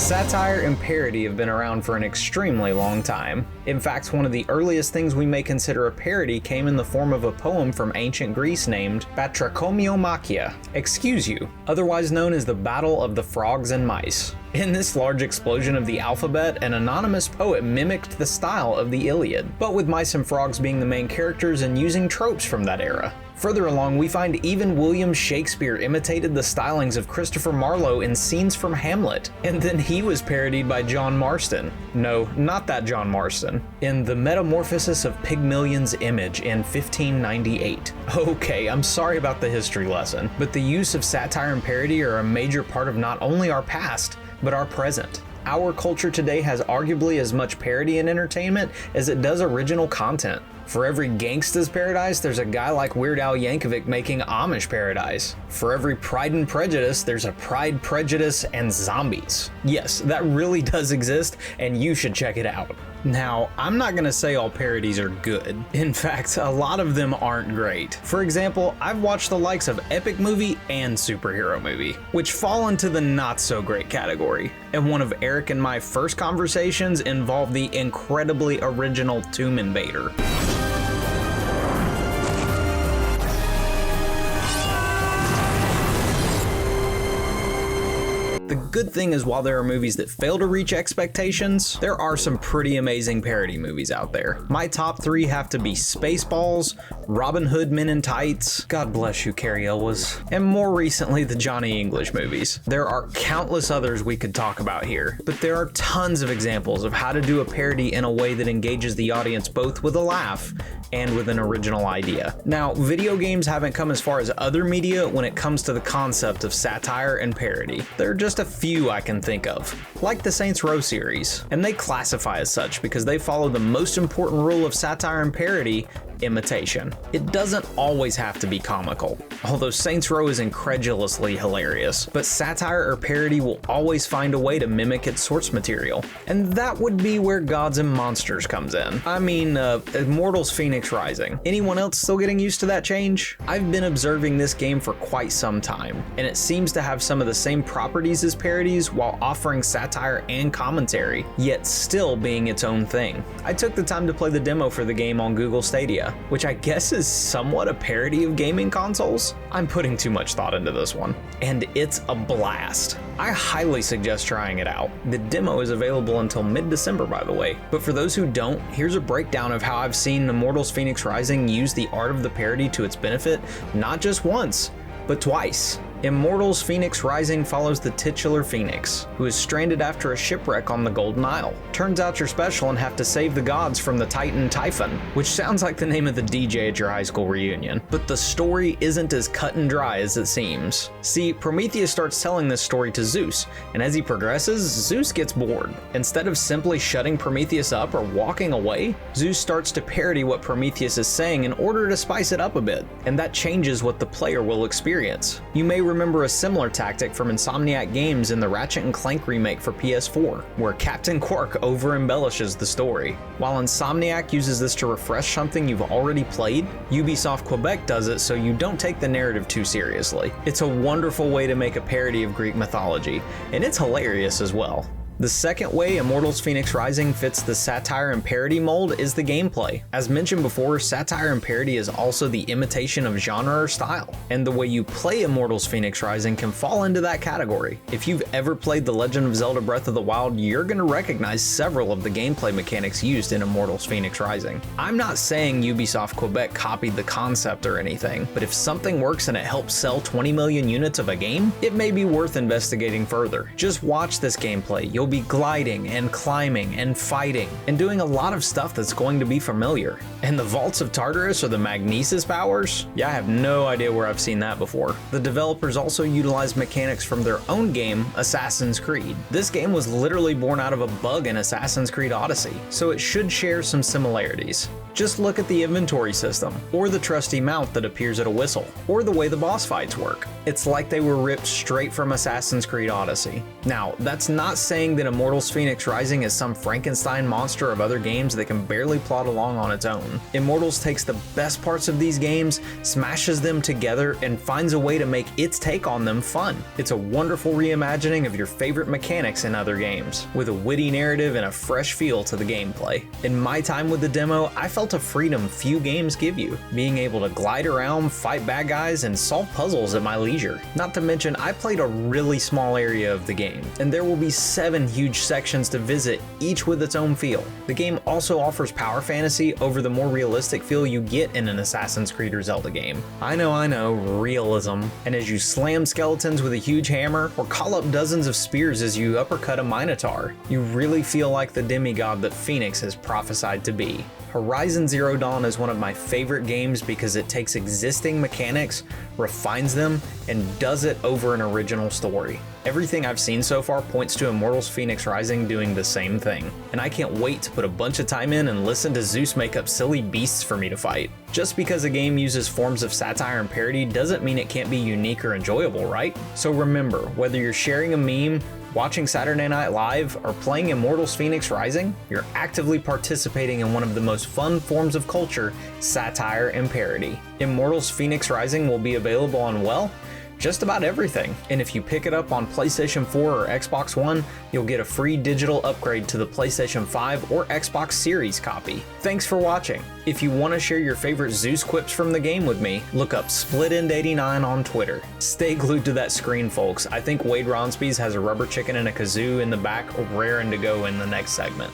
Satire and parody have been around for an extremely long time. In fact, one of the earliest things we may consider a parody came in the form of a poem from ancient Greece named Batrachomiomachia, excuse you, otherwise known as the Battle of the Frogs and Mice. In this large explosion of the alphabet, an anonymous poet mimicked the style of the Iliad, but with mice and frogs being the main characters and using tropes from that era. Further along, we find even William Shakespeare imitated the stylings of Christopher Marlowe in scenes from Hamlet, and then he was parodied by John Marston. No, not that John Marston. In The Metamorphosis of Pygmalion's Image in 1598. Okay, I'm sorry about the history lesson, but the use of satire and parody are a major part of not only our past, but our present. Our culture today has arguably as much parody and entertainment as it does original content. For every Gangsta's Paradise, there's a guy like Weird Al Yankovic making Amish Paradise. For every Pride and Prejudice, there's a Pride, Prejudice, and Zombies. Yes, that really does exist, and you should check it out. Now, I'm not gonna say all parodies are good. In fact, a lot of them aren't great. For example, I've watched the likes of Epic Movie and Superhero Movie, which fall into the not so great category. And one of Eric and my first conversations involved the incredibly original Tomb Invader. The good thing is, while there are movies that fail to reach expectations, there are some pretty amazing parody movies out there. My top 3 have to be Spaceballs, Robin Hood Men in Tights, God bless you Carrie Elwes, and more recently the Johnny English movies. There are countless others we could talk about here, but there are tons of examples of how to do a parody in a way that engages the audience both with a laugh and with an original idea. Now, video games haven't come as far as other media when it comes to the concept of satire and parody. There are just a few I can think of, like the Saints Row series, and they classify as such because they follow the most important rule of satire and parody: imitation. It doesn't always have to be comical, although Saints Row is incredulously hilarious, but satire or parody will always find a way to mimic its source material, and that would be where Gods and Monsters comes in. I mean, Immortals FENYX Rising. Anyone else still getting used to that change? I've been observing this game for quite some time, and it seems to have some of the same properties as parodies while offering satire and commentary, yet still being its own thing. I took the time to play the demo for the game on Google Stadia, which I guess is somewhat a parody of gaming consoles. I'm putting too much thought into this one, and it's a blast. I highly suggest trying it out. The demo is available until mid-December, by the way, but for those who don't, here's a breakdown of how I've seen Immortals FENYX Rising use the art of the parody to its benefit, not just once, but twice. Immortals FENYX Rising follows the titular Phoenix, who is stranded after a shipwreck on the Golden Isle. Turns out you're special and have to save the gods from the Titan Typhon, which sounds like the name of the DJ at your high school reunion. But the story isn't as cut and dry as it seems. See, Prometheus starts telling this story to Zeus, and as he progresses, Zeus gets bored. Instead of simply shutting Prometheus up or walking away, Zeus starts to parody what Prometheus is saying in order to spice it up a bit, and that changes what the player will experience. You may remember a similar tactic from Insomniac Games in the Ratchet & Clank remake for PS4, where Captain Quark over-embellishes the story. While Insomniac uses this to refresh something you've already played, Ubisoft Quebec does it so you don't take the narrative too seriously. It's a wonderful way to make a parody of Greek mythology, and it's hilarious as well. The second way Immortals FENYX Rising fits the satire and parody mold is the gameplay. As mentioned before, satire and parody is also the imitation of genre or style, and the way you play Immortals FENYX Rising can fall into that category. If you've ever played The Legend of Zelda Breath of the Wild, you're going to recognize several of the gameplay mechanics used in Immortals FENYX Rising. I'm not saying Ubisoft Quebec copied the concept or anything, but if something works and it helps sell 20 million units of a game, it may be worth investigating further. Just watch this gameplay. You'll be gliding and climbing and fighting and doing a lot of stuff that's going to be familiar. And the Vaults of Tartarus or the Magnesis powers? Yeah, I have no idea where I've seen that before. The developers also utilized mechanics from their own game, Assassin's Creed. This game was literally born out of a bug in Assassin's Creed Odyssey, so it should share some similarities. Just look at the inventory system, or the trusty mount that appears at a whistle, or the way the boss fights work. It's like they were ripped straight from Assassin's Creed Odyssey. Now, that's not saying that Immortals Fenyx Rising is some Frankenstein monster of other games that can barely plod along on its own. Immortals takes the best parts of these games, smashes them together, and finds a way to make its take on them fun. It's a wonderful reimagining of your favorite mechanics in other games, with a witty narrative and a fresh feel to the gameplay. In my time with the demo, I felt a freedom few games give you, being able to glide around, fight bad guys, and solve puzzles at my leisure. Not to mention, I played a really small area of the game, and there will be 7 huge sections to visit, each with its own feel. The game also offers power fantasy over the more realistic feel you get in an Assassin's Creed or Zelda game. I know, realism. And as you slam skeletons with a huge hammer, or call up dozens of spears as you uppercut a minotaur, you really feel like the demigod that Fenyx has prophesied to be. Horizon Zero Dawn is one of my favorite games because it takes existing mechanics, refines them, and does it over an original story. Everything I've seen so far points to Immortals Fenyx Rising doing the same thing, and I can't wait to put a bunch of time in and listen to Zeus make up silly beasts for me to fight. Just because a game uses forms of satire and parody doesn't mean it can't be unique or enjoyable, right? So remember, whether you're sharing a meme, watching Saturday Night Live, or playing Immortals Fenyx Rising, you're actively participating in one of the most fun forms of culture, satire and parody. Immortals Fenyx Rising will be available on, well, just about everything. And if you pick it up on PlayStation 4 or Xbox One, you'll get a free digital upgrade to the PlayStation 5 or Xbox Series copy. Thanks for watching. If you want to share your favorite Zeus quips from the game with me, look up SplitEnd89 on Twitter. Stay glued to that screen, folks. I think Wade Ronspies has a rubber chicken and a kazoo in the back, raring to go in the next segment.